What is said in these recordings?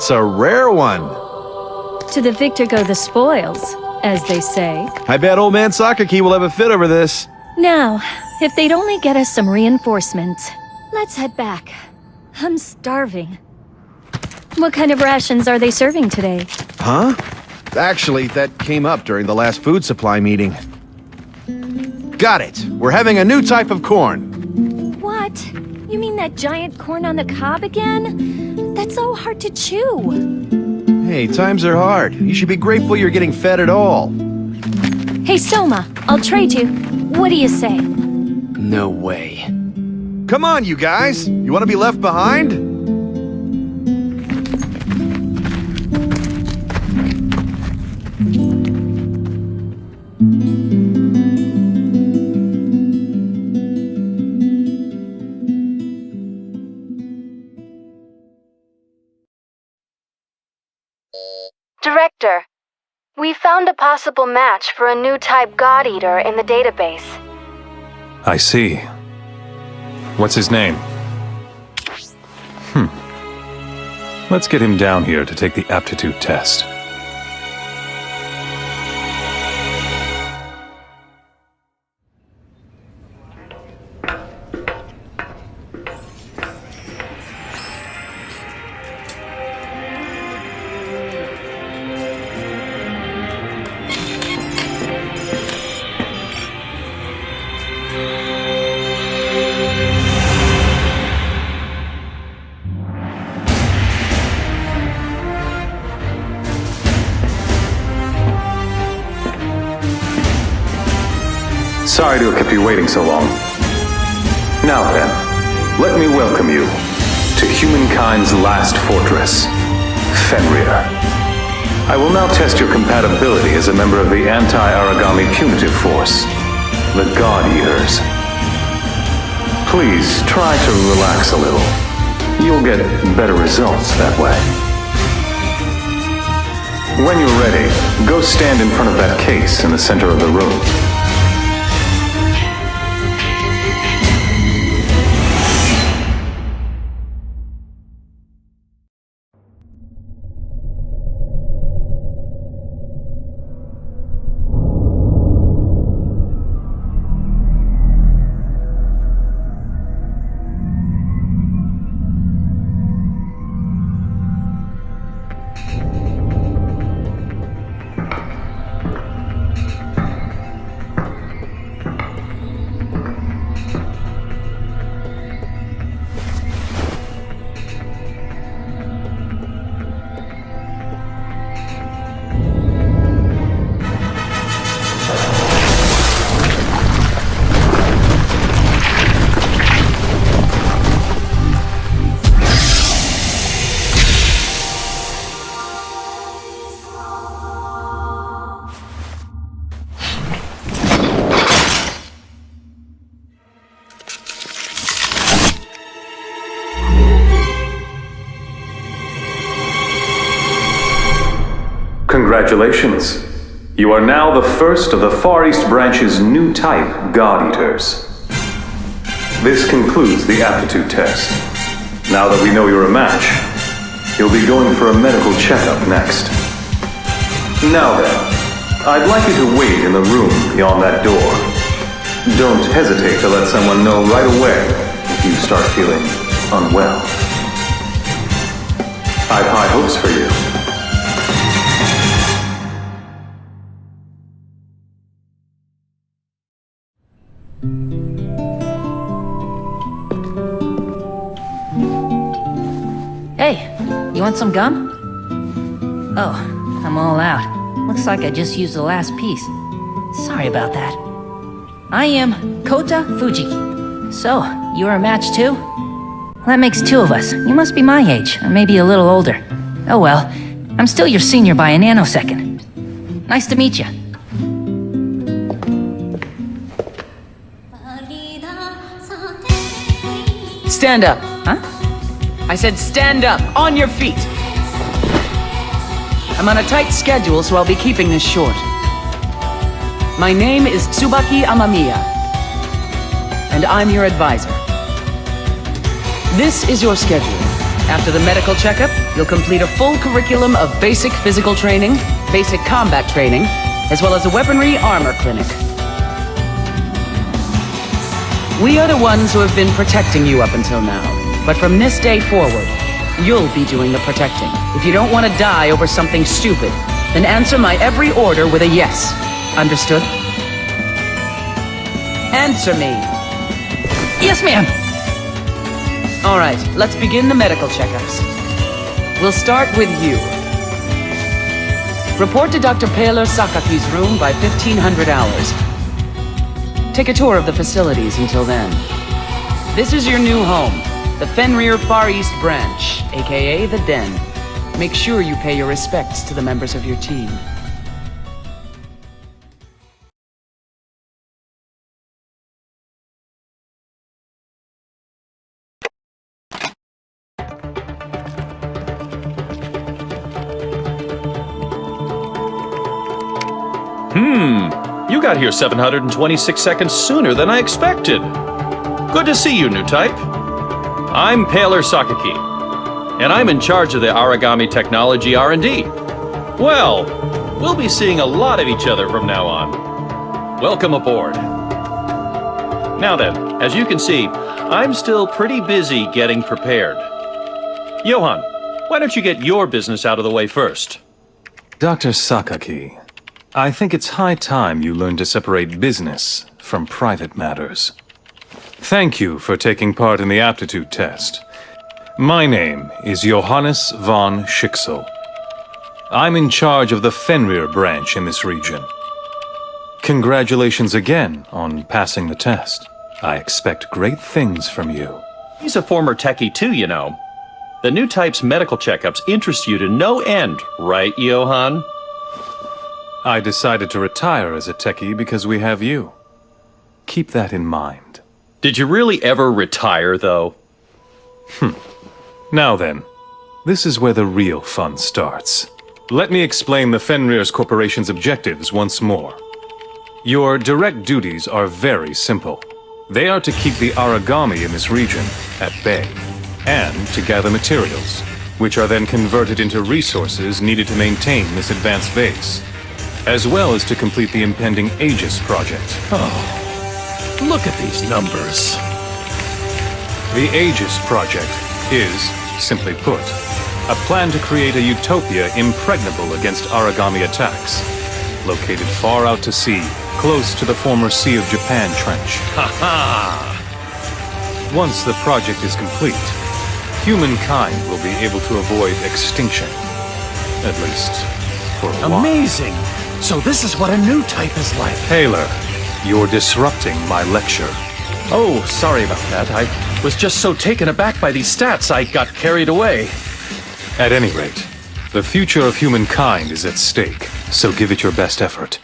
That's a rare one. To the victor go the spoils, as they say. I bet old man Sakaki will have a fit over this. Now, if they'd only get us some reinforcements. Let's head back. I'm starving. What kind of rations are they serving today? Huh? Actually, that came up during the last food supply meeting. Got it. We're having a new type of corn. What? You mean that giant corn on the cob again? That's so hard to chew. Hey, times are hard. You should be grateful you're getting fed at all. Hey, Soma, I'll trade you. What do you say? No way. Come on, you guys. You want to be left behind? Director, we found a possible match for a new type God Eater in the database. I see. What's his name? Let's get him down here to take the aptitude test. Sorry to have kept you waiting so long. Now then, let me welcome you to humankind's last fortress, Fenrir. I will now test your compatibility as a member of the anti-Aragami punitive force, the God Eaters. Please try to relax a little. You'll get better results that way. When you're ready, go stand in front of that case in the center of the room. Congratulations. You are now the first of the Far East Branch's new type God Eaters. This concludes the aptitude test. Now that we know you're a match, you'll be going for a medical checkup next. Now then, I'd like you to wait in the room beyond that door. Don't hesitate to let someone know right away if you start feeling unwell. I've high hopes for you. Hey, you want some gum? Oh, I'm all out. Looks like I just used the last piece. Sorry about that. I am Kota Fujiki. So, you're a match too? That makes two of us. You must be my age, or maybe a little older. Oh well, I'm still your senior by a nanosecond. Nice to meet you. Stand up. Huh? I said stand up, on your feet. I'm on a tight schedule, so I'll be keeping this short. My name is Tsubaki Amamiya, and I'm your advisor. This is your schedule, After the medical checkup, you'll complete a full curriculum of basic physical training, basic combat training, as well as a weaponry armor clinic. We are the ones who have been protecting you up until now, but from this day forward, you'll be doing the protecting. If you don't want to die over something stupid, then answer my every order with a yes. Understood? Answer me. Yes, ma'am! All right, let's begin the medical checkups. We'll start with you. Report to Dr. Paler Sakaki's room by 1500 hours. Take a tour of the facilities until then. This is your new home, the Fenrir Far East Branch, aka the Den. Make sure you pay your respects to the members of your team. You got here 726 seconds sooner than I expected. Good to see you, new type. I'm Paler Sakaki, and I'm in charge of the Origami Technology R&D. Well, we'll be seeing a lot of each other from now on. Welcome aboard. Now then, as you can see, I'm still pretty busy getting prepared. Johan, why don't you get your business out of the way first? Dr. Sakaki, I think it's high time you learn to separate business from private matters. Thank you for taking part in the aptitude test. My name is Johannes von Schicksal. I'm in charge of the Fenrir branch in this region. Congratulations again on passing the test. I expect great things from you. He's a former techie too, you know. The new type's medical checkups interest you to no end, right, Johan? I decided to retire as a techie because we have you. Keep that in mind. Did you really ever retire, though? Now then, this is where the real fun starts. Let me explain the Fenrir's Corporation's objectives once more. Your direct duties are very simple. They are to keep the origami in this region at bay, and to gather materials, which are then converted into resources needed to maintain this advanced base, as well as to complete the impending Aegis project. Oh, look at these numbers. The Aegis project is, simply put, a plan to create a utopia impregnable against origami attacks, located far out to sea, close to the former Sea of Japan trench. Ha-ha! Once the project is complete, humankind will be able to avoid extinction. At least, for a while. Amazing! So this is what a new type is like. Taylor, you're disrupting my lecture. Oh, sorry about that. I was just so taken aback by these stats, I got carried away. At any rate, the future of humankind is at stake, so give it your best effort.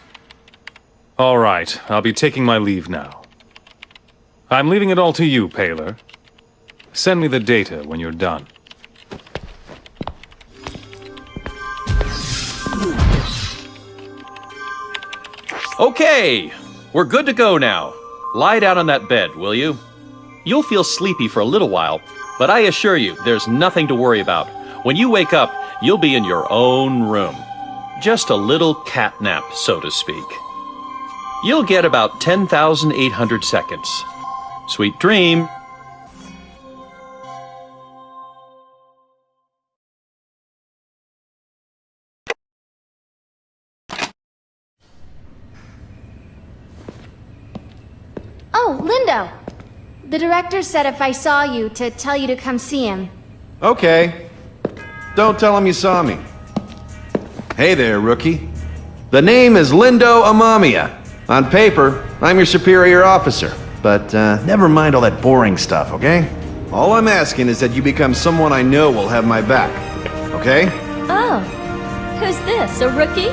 All right, I'll be taking my leave now. I'm leaving it all to you, Paler. Send me the data when you're done. Okay, we're good to go now. Lie down on that bed, will you? You'll feel sleepy for a little while, but I assure you, there's nothing to worry about. When you wake up, you'll be in your own room. Just a little cat nap, so to speak. You'll get about 10,800 seconds. Sweet dream. Oh, Lindo! The director said if I saw you, to tell you to come see him. Okay. Don't tell him you saw me. Hey there, rookie. The name is Lindo Amamiya. On paper, I'm your superior officer. But never mind all that boring stuff, okay? All I'm asking is that you become someone I know will have my back. Okay? Oh, who's this, a rookie?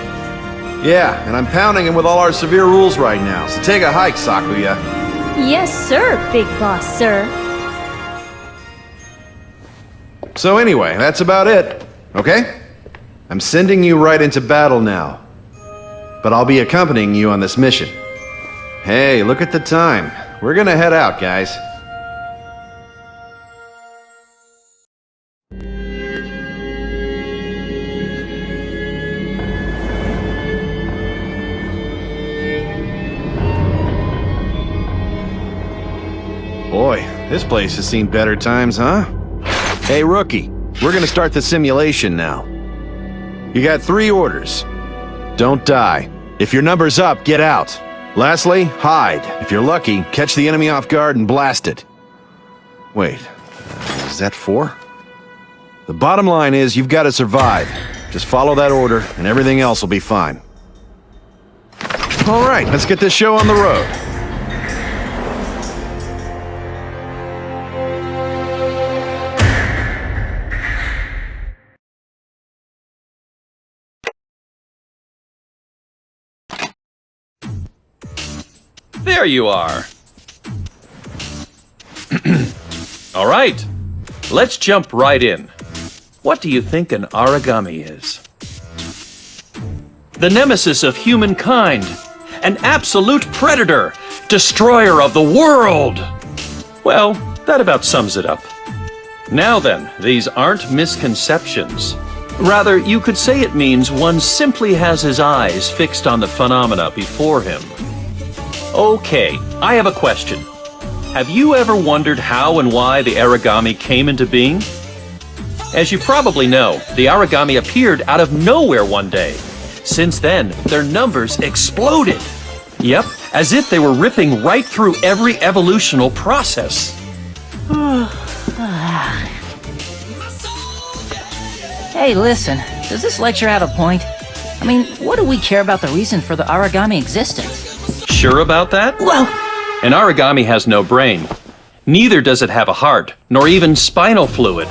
Yeah, and I'm pounding him with all our severe rules right now, so take a hike, Sakuya. Yes, sir, big boss, sir. So anyway, that's about it, okay? I'm sending you right into battle now. But I'll be accompanying you on this mission. Hey, look at the time. We're gonna head out, guys. This place has seen better times, huh? Hey, rookie, we're gonna start the simulation now. You got 3 orders. Don't die. If your number's up, get out. Lastly, hide. If you're lucky, catch the enemy off guard and blast it. Wait, is that 4? The bottom line is you've got to survive. Just follow that order and everything else will be fine. All right, let's get this show on the road. There you are. All right, let's jump right in. What do you think an origami is? The nemesis of humankind, an absolute predator, destroyer of the world. Well, that about sums it up. Now then, these aren't misconceptions. Rather, you could say it means one simply has his eyes fixed on the phenomena before him. Okay, I have a question. Have you ever wondered how and why the origami came into being? As you probably know, the origami appeared out of nowhere one day. Since then, their numbers exploded. Yep, as if they were ripping right through every evolutional process. Hey, listen, does this lecture have a point? I mean, what do we care about the reason for the origami existence? Sure about that? Well, an origami has no brain. Neither does it have a heart, nor even spinal fluid.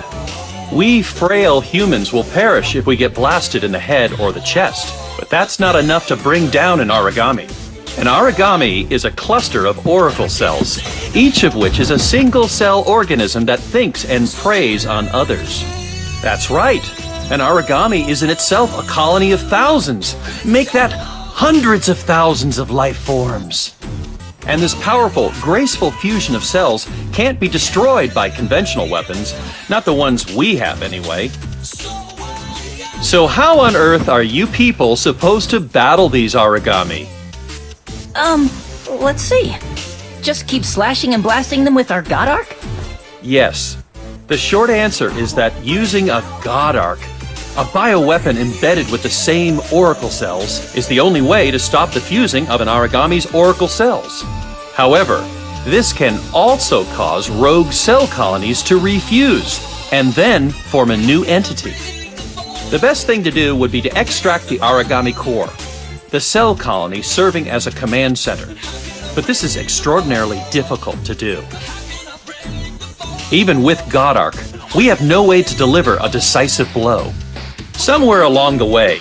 We frail humans will perish if we get blasted in the head or the chest, but that's not enough to bring down an origami. An origami is a cluster of auricle cells, each of which is a single-cell organism that thinks and preys on others. That's right. An origami is in itself a colony of thousands. Make that hundreds of thousands of life forms. And this powerful, graceful fusion of cells can't be destroyed by conventional weapons, not the ones we have anyway. So how on earth are you people supposed to battle these origami? Let's see. Just keep slashing and blasting them with our God Arc? Yes. The short answer is that using a God Arc, a bioweapon embedded with the same auricle cells, is the only way to stop the fusing of an origami's auricle cells. However, this can also cause rogue cell colonies to refuse, and then form a new entity. The best thing to do would be to extract the origami core, the cell colony serving as a command center. But this is extraordinarily difficult to do. Even with God Arc, we have no way to deliver a decisive blow. Somewhere along the way,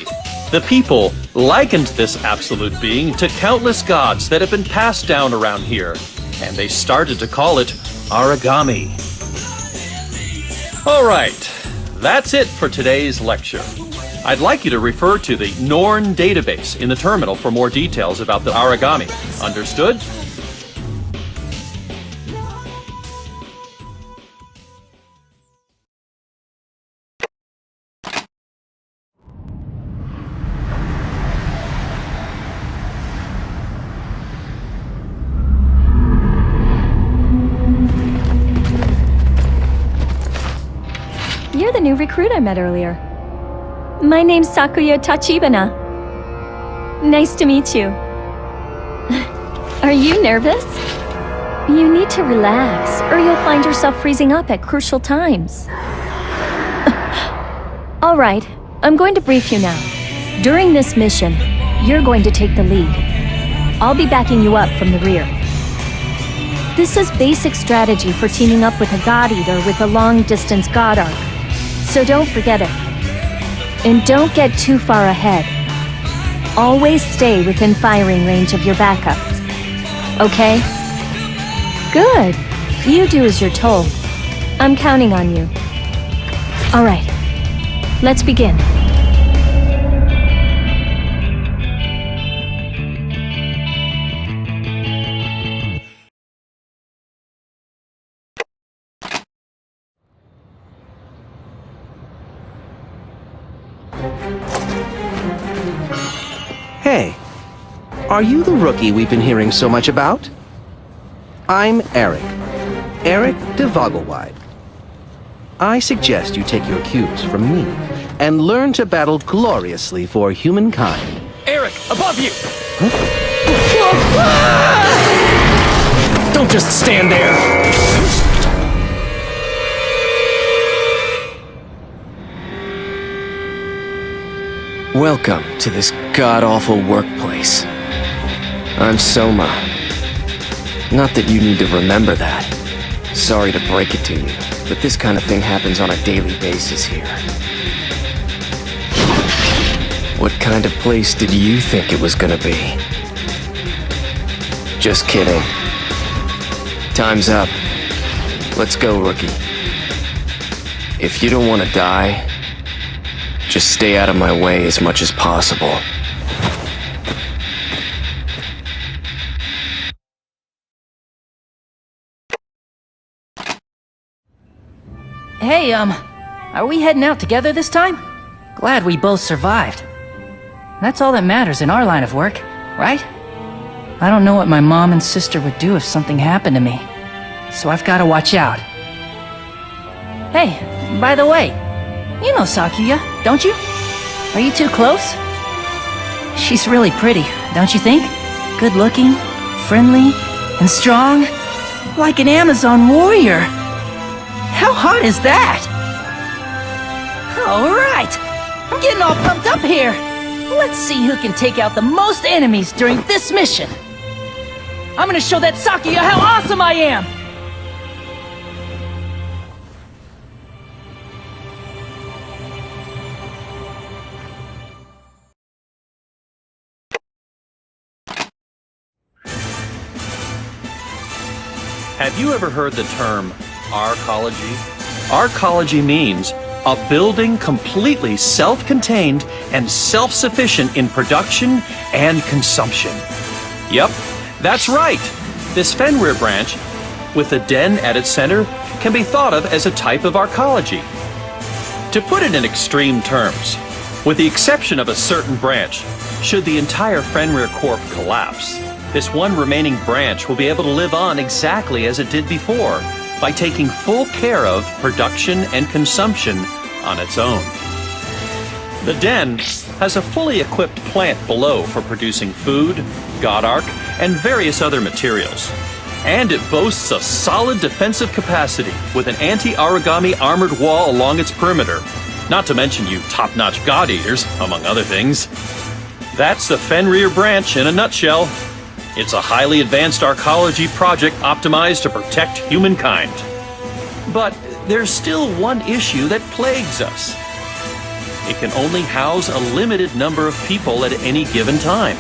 the people likened this absolute being to countless gods that have been passed down around here, and they started to call it origami. All right, that's it for today's lecture. I'd like you to refer to the Norn database in the terminal for more details about the origami. Understood? You're the new recruit I met earlier. My name's Sakuya Tachibana. Nice to meet you. Are you nervous? You need to relax, or you'll find yourself freezing up at crucial times. All right, I'm going to brief you now. During this mission, you're going to take the lead. I'll be backing you up from the rear. This is basic strategy for teaming up with a God Eater with a long-distance God Arc. So don't forget it. And don't get too far ahead. Always stay within firing range of your backup. Okay? Good. You do as you're told. I'm counting on you. All right. Let's begin. Hey, are you the rookie we've been hearing so much about? I'm Eric. Eric de Vogelweide. I suggest you take your cues from me and learn to battle gloriously for humankind. Eric, above you! Don't just stand there! Welcome to this god-awful workplace. I'm Soma. Not that you need to remember that. Sorry to break it to you, but this kind of thing happens on a daily basis here. What kind of place did you think it was gonna be? Just kidding. Time's up. Let's go, rookie. If you don't want to die, just stay out of my way as much as possible. Hey, are we heading out together this time? Glad we both survived. That's all that matters in our line of work, right? I don't know what my mom and sister would do if something happened to me, so I've got to watch out. Hey, by the way, you know Sakuya, don't you? Are you too close? She's really pretty, don't you think? Good looking, friendly, and strong. Like an Amazon warrior. How hot is that? Alright! I'm getting all pumped up here! Let's see who can take out the most enemies during this mission! I'm gonna show that Sakuya how awesome I am! Have you ever heard the term arcology? Arcology means a building completely self-contained and self-sufficient in production and consumption. Yep, that's right. This Fenrir branch, with a den at its center, can be thought of as a type of arcology. To put it in extreme terms, with the exception of a certain branch, should the entire Fenrir Corp collapse, this one remaining branch will be able to live on exactly as it did before, by taking full care of production and consumption on its own. The den has a fully equipped plant below for producing food, god arc, and various other materials. And it boasts a solid defensive capacity with an anti-origami armored wall along its perimeter, not to mention you top-notch god eaters, among other things. That's the Fenrir branch in a nutshell. It's a highly advanced arcology project optimized to protect humankind. But there's still one issue that plagues us. It can only house a limited number of people at any given time.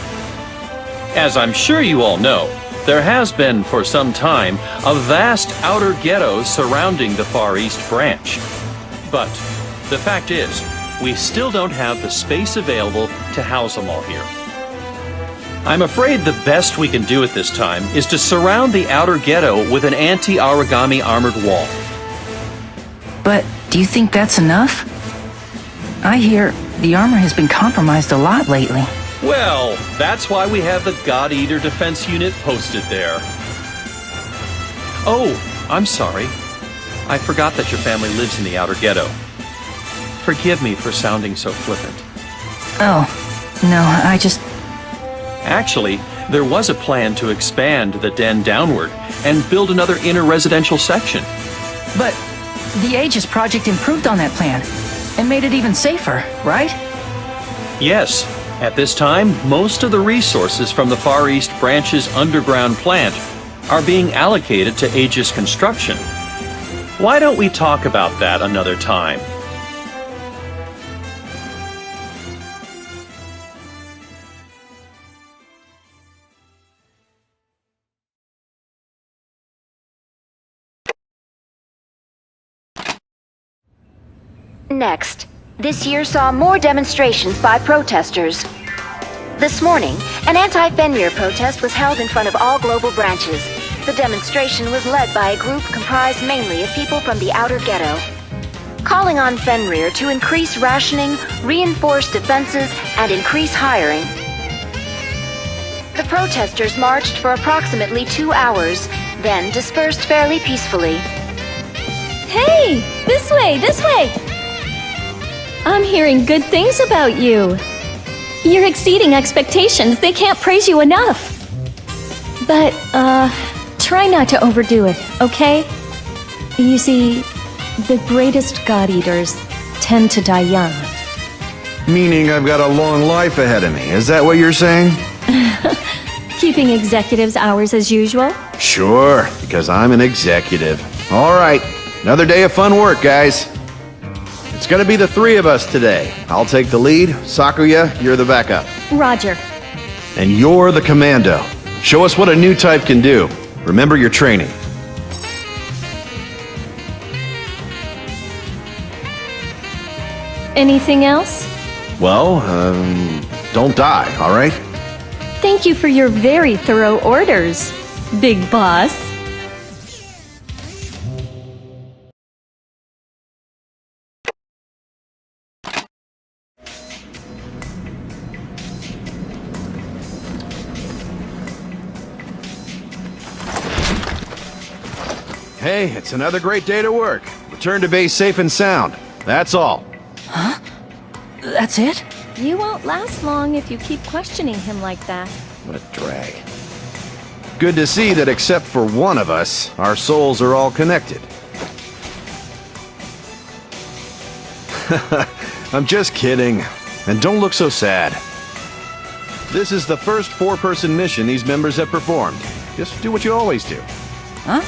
As I'm sure you all know, there has been for some time a vast outer ghetto surrounding the Far East branch. But the fact is, we still don't have the space available to house them all here. I'm afraid the best we can do at this time is to surround the outer ghetto with an anti-origami armored wall. But do you think that's enough? I hear the armor has been compromised a lot lately. Well, that's why we have the God Eater Defense Unit posted there. Oh, I'm sorry. I forgot that your family lives in the outer ghetto. Forgive me for sounding so flippant. Oh, no, I just... Actually, there was a plan to expand the den downward and build another inner residential section. But the Aegis project improved on that plan and made it even safer, right? Yes. At this time, most of the resources from the Far East branch's underground plant are being allocated to Aegis construction. Why don't we talk about that another time? Next, this year saw more demonstrations by protesters. This morning, an anti-Fenrir protest was held in front of all global branches. The demonstration was led by a group comprised mainly of people from the outer ghetto, calling on Fenrir to increase rationing, reinforce defenses, and increase hiring. The protesters marched for approximately 2 hours, then dispersed fairly peacefully. Hey! This way! This way! I'm hearing good things about you. You're exceeding expectations. They can't praise you enough. But, try not to overdo it, okay? You see, the greatest God Eaters tend to die young. Meaning I've got a long life ahead of me. Is that what you're saying? Keeping executives' hours as usual? Sure, because I'm an executive. All right, another day of fun work, guys. It's gonna be the three of us today. I'll take the lead. Sakuya, you're the backup. Roger. And you're the commando. Show us what a new type can do. Remember your training. Anything else? Well, don't die, all right? Thank you for your very thorough orders, Big Boss. Hey, it's another great day to work. Return to base safe and sound. That's all. Huh? That's it? You won't last long if you keep questioning him like that. What a drag. Good to see that except for one of us, our souls are all connected. I'm just kidding. And don't look so sad. This is the first four-person mission these members have performed. Just do what you always do. Huh?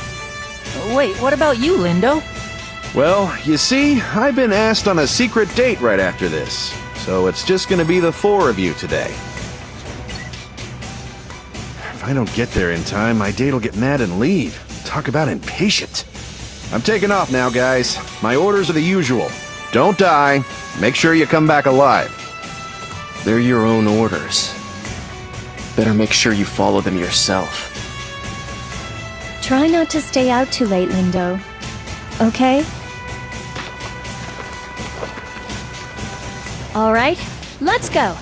Wait, what about you, Lindo? Well, you see, I've been asked on a secret date right after this. So it's just gonna be the four of you today. If I don't get there in time, my date'll get mad and leave. Talk about impatient. I'm taking off now, guys. My orders are the usual. Don't die. Make sure you come back alive. They're your own orders. Better make sure you follow them yourself. Try not to stay out too late, Lindo. Okay? All right, let's go.